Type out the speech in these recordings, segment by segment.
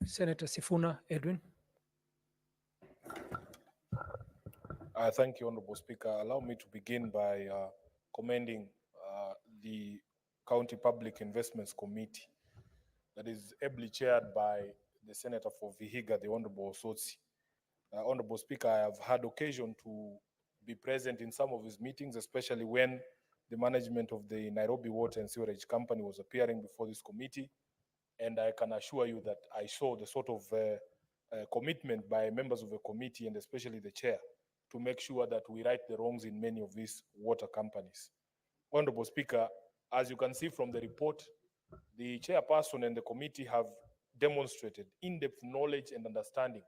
Senator Sifuna Edwin. Thank you, Honorable Speaker. Allow me to begin by commending the County Public Investments Committee that is ably chaired by the Senator for Vihiga, the Honorable Sotsi. Honorable Speaker, I have had occasion to be present in some of his meetings, especially when the management of the Nairobi Water and Sewerage Company was appearing before this committee. And I can assure you that I saw the sort of commitment by members of the committee and especially the chair to make sure that we right the wrongs in many of these water companies. Honorable Speaker, as you can see from the report, the chairperson and the committee have demonstrated in-depth knowledge and understanding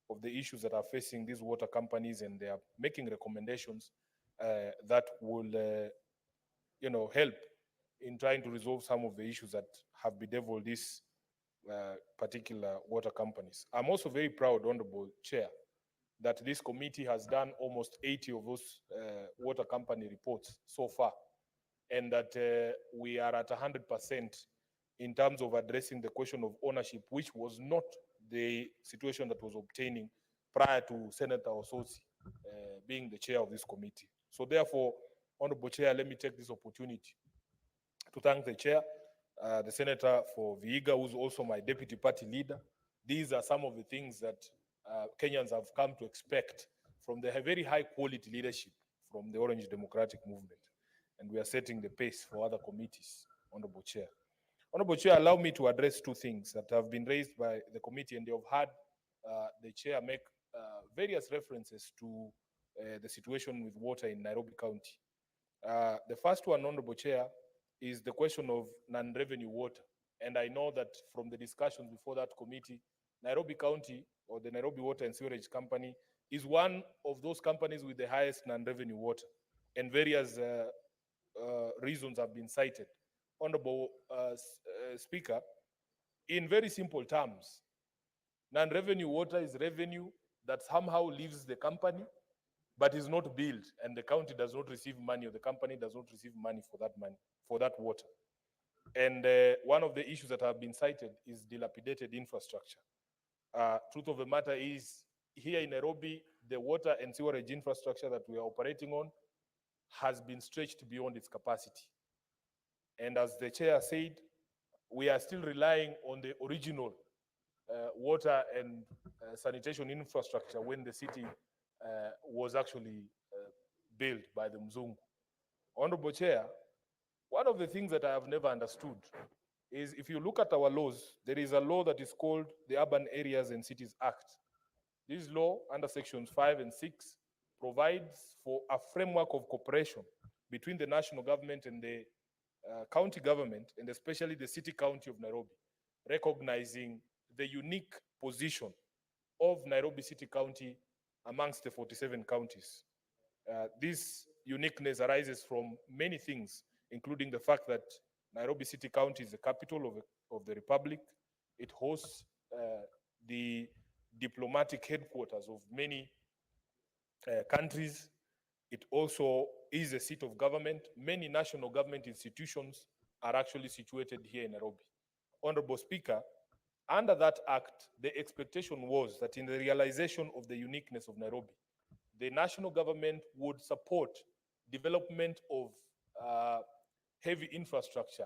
of the issues that are facing these water companies, and they are making recommendations that will, help in trying to resolve some of the issues that have bedeviled these particular water companies. I'm also very proud, Honorable Chair, that this committee has done almost 80 of those water company reports so far, and that we are at 100% in terms of addressing the question of ownership, which was not the situation that was obtaining prior to Senator Osotsi being the chair of this committee. So therefore, Honorable Chair, let me take this opportunity to thank the chair, the Senator for Vihiga, who's also my deputy party leader. These are some of the things that Kenyans have come to expect from the very high quality leadership from the Orange Democratic Movement. And we are setting the pace for other committees, Honorable Chair. Honorable Chair, allow me to address two things that have been raised by the committee, and they have had the chair make various references to the situation with water in Nairobi County. The first one, Honorable Chair, is the question of non-revenue water. And I know that from the discussions before that committee, Nairobi County, or the Nairobi Water and Sewerage Company, is one of those companies with the highest non-revenue water. And various reasons have been cited. Honorable Speaker, in very simple terms, non-revenue water is revenue that somehow leaves the company but is not billed, and the county does not receive money, or the company does not receive money for that money, for that water. And one of the issues that have been cited is dilapidated infrastructure. Truth of the matter is, here in Nairobi, the water and sewerage infrastructure that we are operating on has been stretched beyond its capacity. And as the chair said, we are still relying on the original water and sanitation infrastructure when the city was actually built by the Mzungu. Honorable Chair, one of the things that I have never understood is, if you look at our laws, there is a law that is called the Urban Areas and Cities Act. This law, under sections 5 and 6, provides for a framework of cooperation between the national government and the county government, and especially the city county of Nairobi, recognizing the unique position of Nairobi City County amongst the 47 counties. This uniqueness arises from many things, including the fact that Nairobi City County is the capital of the Republic. It hosts the diplomatic headquarters of many countries. It also is a seat of government. Many national government institutions are actually situated here in Nairobi. Honorable Speaker, under that act, the expectation was that in the realization of the uniqueness of Nairobi, the national government would support development of heavy infrastructure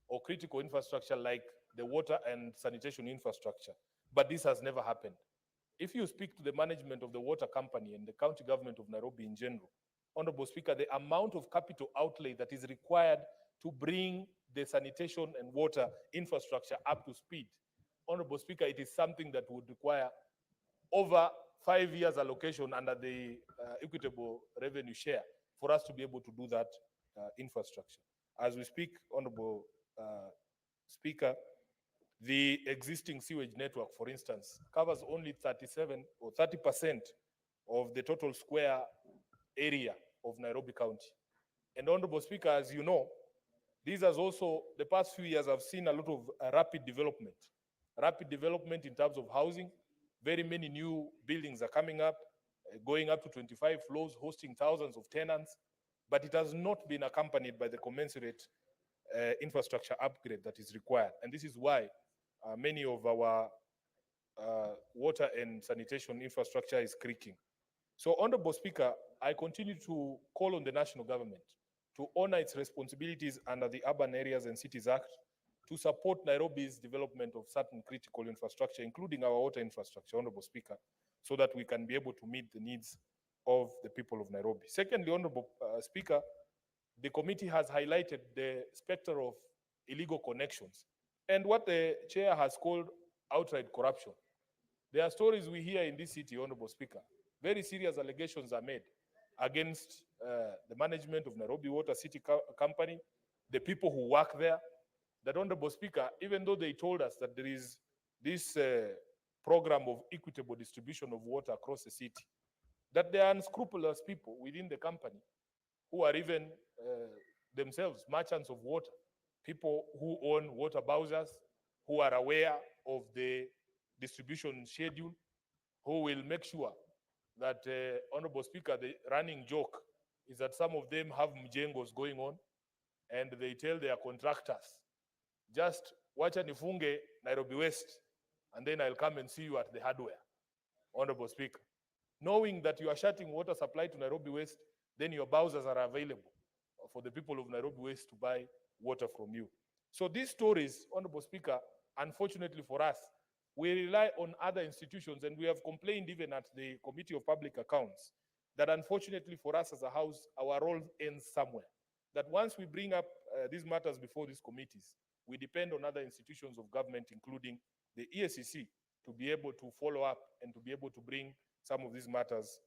or critical infrastructure like the water and sanitation infrastructure. But this has never happened. If you speak to the management of the water company and the county government of Nairobi in general, Honorable Speaker, the amount of capital outlay that is required to bring the sanitation and water infrastructure up to speed, Honorable Speaker, it is something that would require over 5 years allocation under the equitable revenue share for us to be able to do that infrastructure. As we speak, Honorable Speaker, the existing sewage network, for instance, covers only 37 or 30% of the total square area of Nairobi County. And Honorable Speaker, as you know, these has also, the past few years, I've seen a lot of rapid development in terms of housing. Very many new buildings are coming up, going up to 25 floors, hosting thousands of tenants, but it has not been accompanied by the commensurate infrastructure upgrade that is required. And this is why many of our water and sanitation infrastructure is creaking. So, Honorable Speaker, I continue to call on the national government to honor its responsibilities under the Urban Areas and Cities Act to support Nairobi's development of certain critical infrastructure, including our water infrastructure, Honorable Speaker, so that we can be able to meet the needs of the people of Nairobi. Secondly, Honorable Speaker, the committee has highlighted the specter of illegal connections and what the chair has called outright corruption. There are stories we hear in this city, Honorable Speaker. Very serious allegations are made against the management of Nairobi Water City Company, the people who work there. That, Honorable Speaker, even though they told us that there is this program of equitable distribution of water across the city, that there are unscrupulous people within the company who are even themselves merchants of water, people who own water bowsers, who are aware of the distribution schedule, who will make sure that, Honorable Speaker, the running joke is that some of them have mjengos going on and they tell their contractors, just wacha nifunge Nairobi West and then I'll come and see you at the hardware, Honorable Speaker. Knowing that you are shutting water supply to Nairobi West, then your bowsers are available for the people of Nairobi West to buy water from you. So these stories, Honorable Speaker, unfortunately for us, we rely on other institutions, and we have complained even at the Committee of Public Accounts that unfortunately for us as a house, our role ends somewhere. That once we bring up these matters before these committees, we depend on other institutions of government, including the EACC, to be able to follow up and to be able to bring some of these matters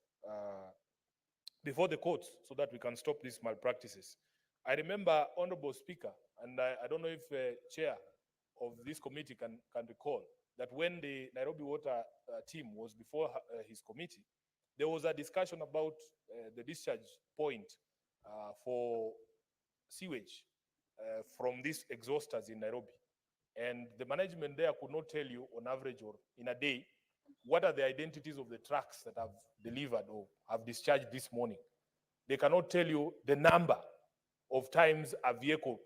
before the courts so that we can stop these malpractices. I remember, Honorable Speaker, and I don't know if Chair of this committee can recall, that when the Nairobi Water team was before his committee, there was a discussion about the discharge point for sewage from these exhausters in Nairobi. And the management there could not tell you on average or in a day what are the identities of the trucks that have delivered or have discharged this morning. They cannot tell you the number of times a vehicle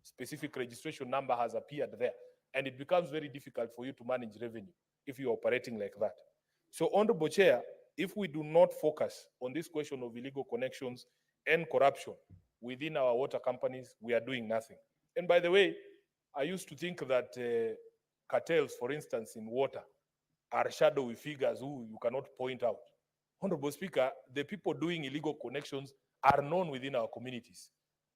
specific registration number has appeared there. And it becomes very difficult for you to manage revenue if you're operating like that. So, Honorable Chair, if we do not focus on this question of illegal connections and corruption within our water companies, we are doing nothing. And by the way, I used to think that cartels, for instance, in water, are shadowy figures who you cannot point out. Honorable Speaker, the people doing illegal connections are known within our communities.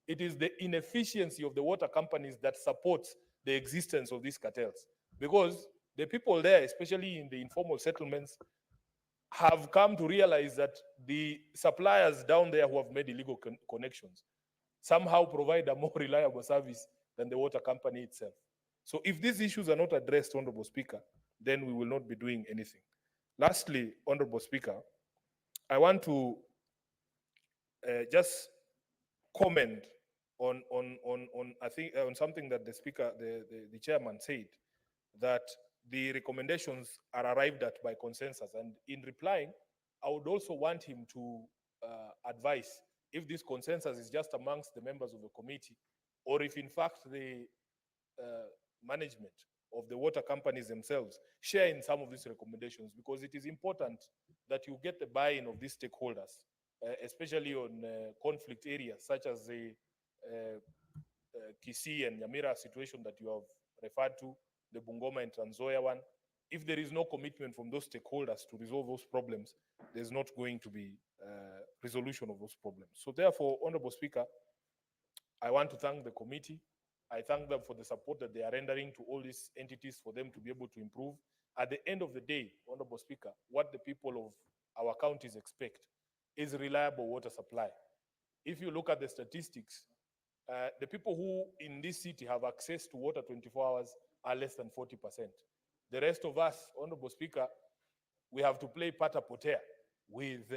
It is the inefficiency of the water companies that supports the existence of these cartels. Because the people there, especially in the informal settlements, have come to realize that the suppliers down there who have made illegal connections somehow provide a more reliable service than the water company itself. So if these issues are not addressed, Honorable Speaker, then we will not be doing anything. Lastly, Honorable Speaker, I want to just comment on I think on something that the speaker, the chairman said, that the recommendations are arrived at by consensus. And in replying, I would also want him to advise if this consensus is just amongst the members of the committee, or if in fact the management of the water companies themselves share in some of these recommendations, because it is important that you get the buy-in of these stakeholders, especially on conflict areas such as the Kisii and Nyamira situation that you have referred to, the Bungoma and Trans Nzoia one. If there is no commitment from those stakeholders to resolve those problems, there's not going to be resolution of those problems. So therefore, Honorable Speaker, I want to thank the committee. I thank them for the support that they are rendering to all these entities for them to be able to improve. At the end of the day, Honorable Speaker, what the people of our counties expect is reliable water supply. If you look at the statistics, the people who in this city have access to water 24 hours are less than 40%. The rest of us, Honorable Speaker, we have to play pata potea with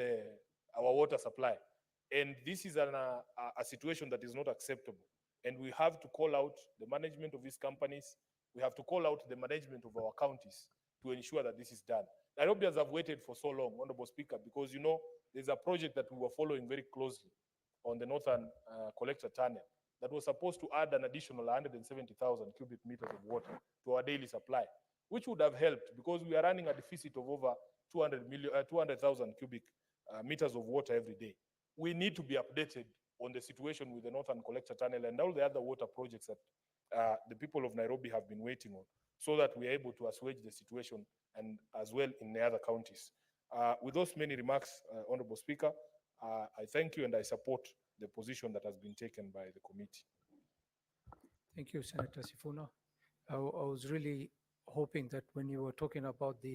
our water supply. And this is a situation that is not acceptable. And we have to call out the management of these companies. We have to call out the management of our counties to ensure that this is done. Nairobians have waited for so long, Honorable Speaker, because you know there's a project that we were following very closely on the Northern Collector Tunnel that was supposed to add an additional 170,000 cubic meters of water to our daily supply. which would have helped because we are running a deficit of over 200,000 cubic meters of water every day. We need to be updated on the situation with the Northern Collector Tunnel and all the other water projects that the people of Nairobi have been waiting on, so that we are able to assuage the situation and as well in the other counties. With those many remarks, Honorable Speaker, I thank you and I support the position that has been taken by the committee. Thank you, Senator Sifuna. I was really hoping that when you were talking about the